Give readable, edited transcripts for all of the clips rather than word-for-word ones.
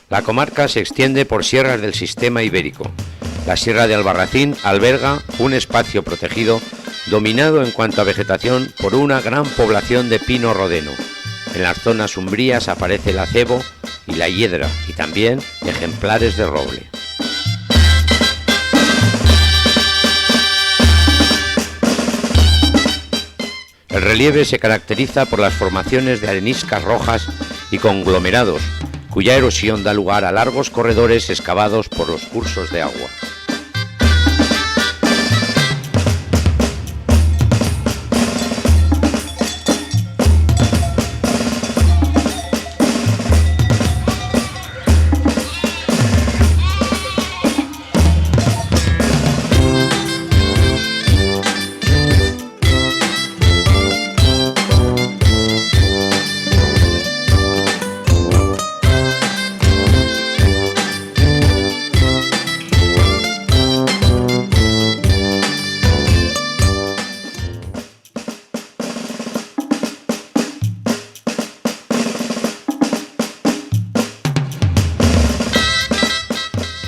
La comarca se extiende por sierras del sistema ibérico. La Sierra de Albarracín alberga un espacio protegido dominado en cuanto a vegetación por una gran población de pino rodeno. En las zonas umbrías aparece el acebo y la hiedra y también ejemplares de roble. El relieve se caracteriza por las formaciones de areniscas rojas y conglomerados, cuya erosión da lugar a largos corredores excavados por los cursos de agua.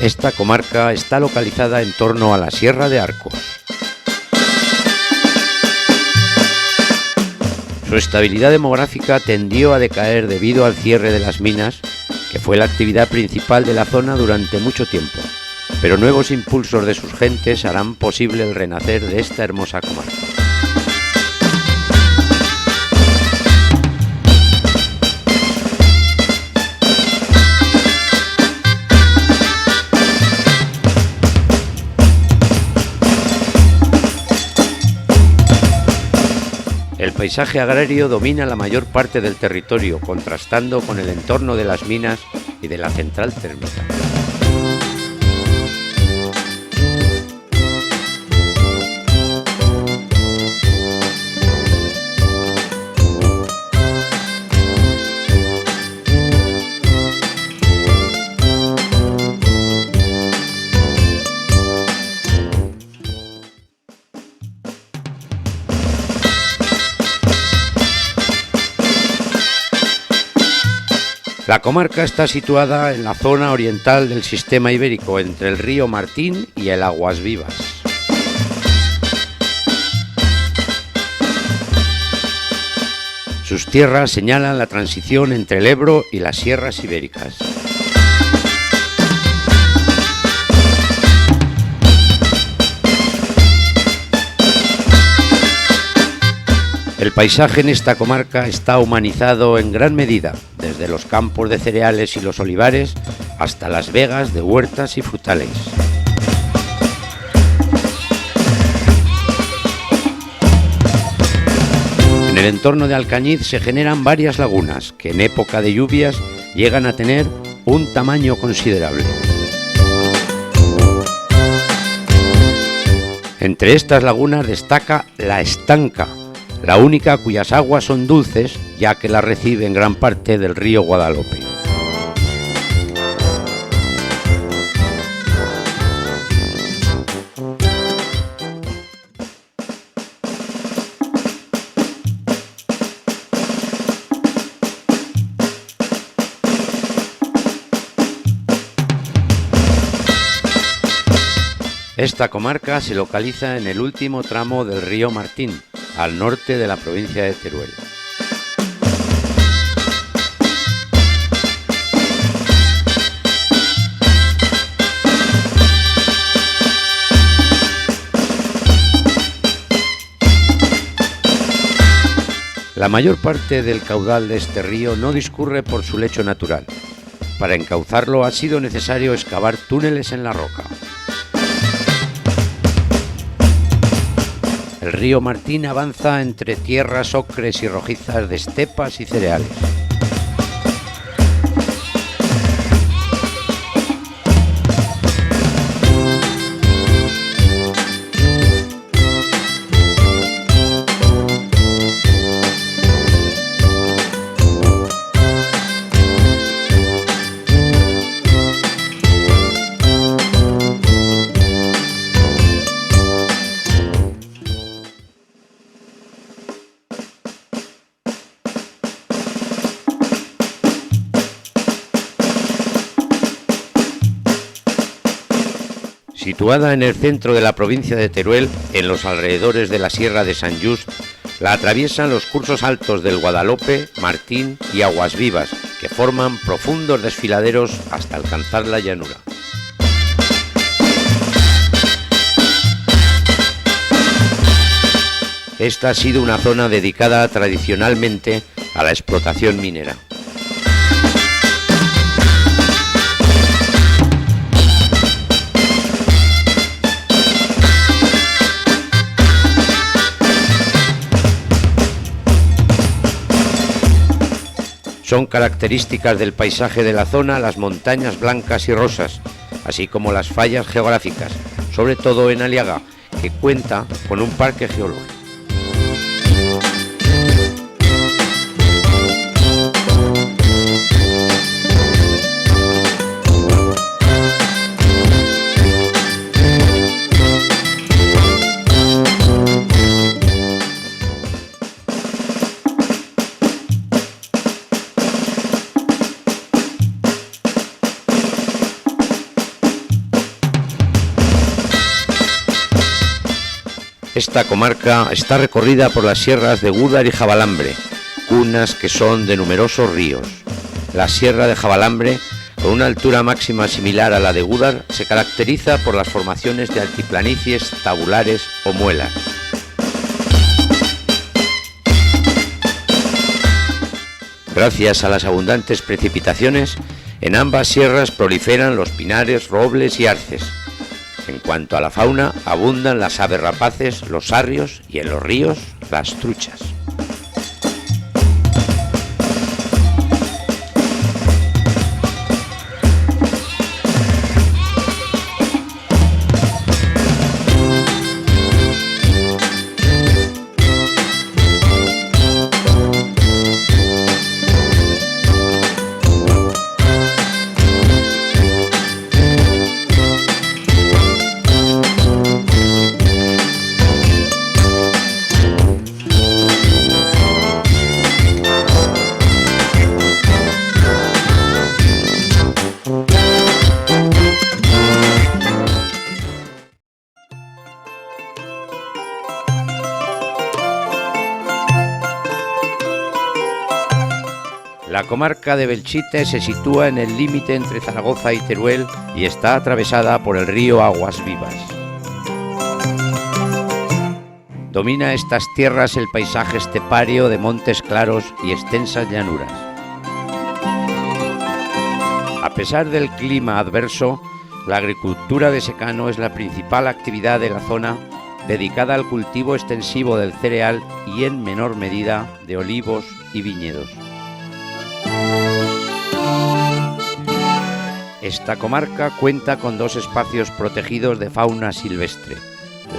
Esta comarca está localizada en torno a la Sierra de Arcos. Su estabilidad demográfica tendió a decaer debido al cierre de las minas, que fue la actividad principal de la zona durante mucho tiempo, pero nuevos impulsos de sus gentes harán posible el renacer de esta hermosa comarca. El paisaje agrario domina la mayor parte del territorio, contrastando con el entorno de las minas y de la central térmica. La comarca está situada en la zona oriental del sistema ibérico, entre el río Martín y el Aguas Vivas. Sus tierras señalan la transición entre el Ebro y las sierras ibéricas. El paisaje en esta comarca está humanizado en gran medida, desde los campos de cereales y los olivares hasta las vegas de huertas y frutales. En el entorno de Alcañiz se generan varias lagunas que en época de lluvias llegan a tener un tamaño considerable. Entre estas lagunas destaca la Estanca, la única cuyas aguas son dulces, ya que la recibe en gran parte del río Guadalope. Esta comarca se localiza en el último tramo del río Martín, al norte de la provincia de Teruel. La mayor parte del caudal de este río no discurre por su lecho natural. Para encauzarlo ha sido necesario excavar túneles en la roca. El río Martín avanza entre tierras ocres y rojizas de estepas y cereales. Situada en el centro de la provincia de Teruel, en los alrededores de la Sierra de Sant Just, la atraviesan los cursos altos del Guadalope, Martín y Aguas Vivas, que forman profundos desfiladeros hasta alcanzar la llanura. Esta ha sido una zona dedicada tradicionalmente a la explotación minera. Son características del paisaje de la zona las montañas blancas y rosas, así como las fallas geográficas, sobre todo en Aliaga, que cuenta con un parque geológico. Esta comarca está recorrida por las sierras de Gúdar y Javalambre, cunas que son de numerosos ríos. La sierra de Javalambre, con una altura máxima similar a la de Gúdar, se caracteriza por las formaciones de altiplanicies tabulares o muelas. Gracias a las abundantes precipitaciones, en ambas sierras proliferan los pinares, robles y arces. En cuanto a la fauna, abundan las aves rapaces, los sarrios y en los ríos, las truchas. La comarca de Belchite se sitúa en el límite entre Zaragoza y Teruel y está atravesada por el río Aguas Vivas. Domina estas tierras el paisaje estepario de montes claros y extensas llanuras. A pesar del clima adverso, la agricultura de secano es la principal actividad de la zona, dedicada al cultivo extensivo del cereal y en menor medida de olivos y viñedos. Esta comarca cuenta con dos espacios protegidos de fauna silvestre,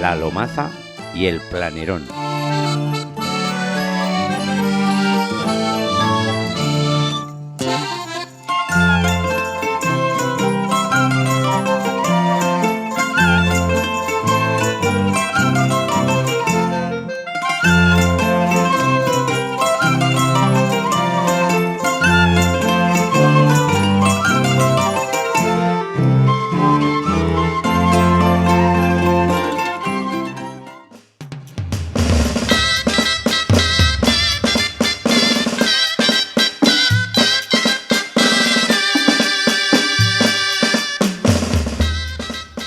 la Lomaza y el Planerón.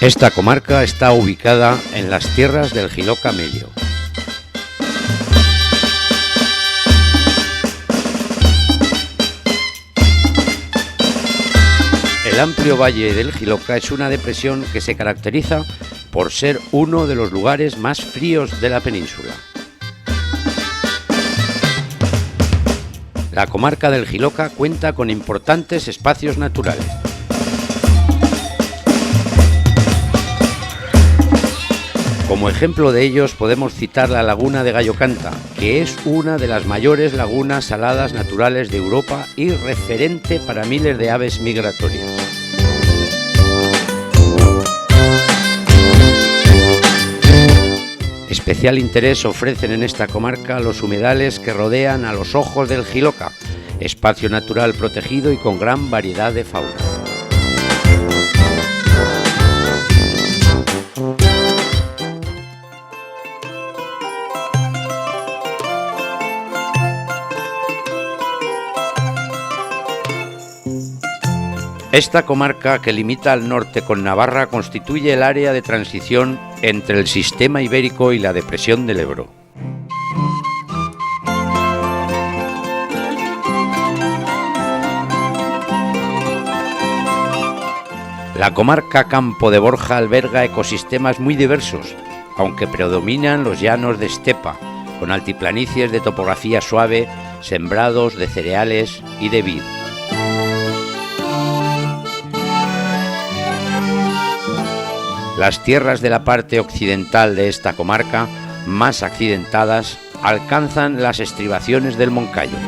Esta comarca está ubicada en las tierras del Jiloca Medio. El amplio valle del Jiloca es una depresión que se caracteriza por ser uno de los lugares más fríos de la península. La comarca del Jiloca cuenta con importantes espacios naturales. Como ejemplo de ellos podemos citar la laguna de Gallo Canta, que es una de las mayores lagunas saladas naturales de Europa y referente para miles de aves migratorias. Especial interés ofrecen en esta comarca los humedales que rodean a los ojos del Jiloca, espacio natural protegido y con gran variedad de fauna. Esta comarca, que limita al norte con Navarra, constituye el área de transición entre el sistema ibérico y la depresión del Ebro. La comarca Campo de Borja alberga ecosistemas muy diversos, aunque predominan los llanos de estepa, con altiplanicies de topografía suave, sembrados de cereales y de vid. Las tierras de la parte occidental de esta comarca, más accidentadas, alcanzan las estribaciones del Moncayo.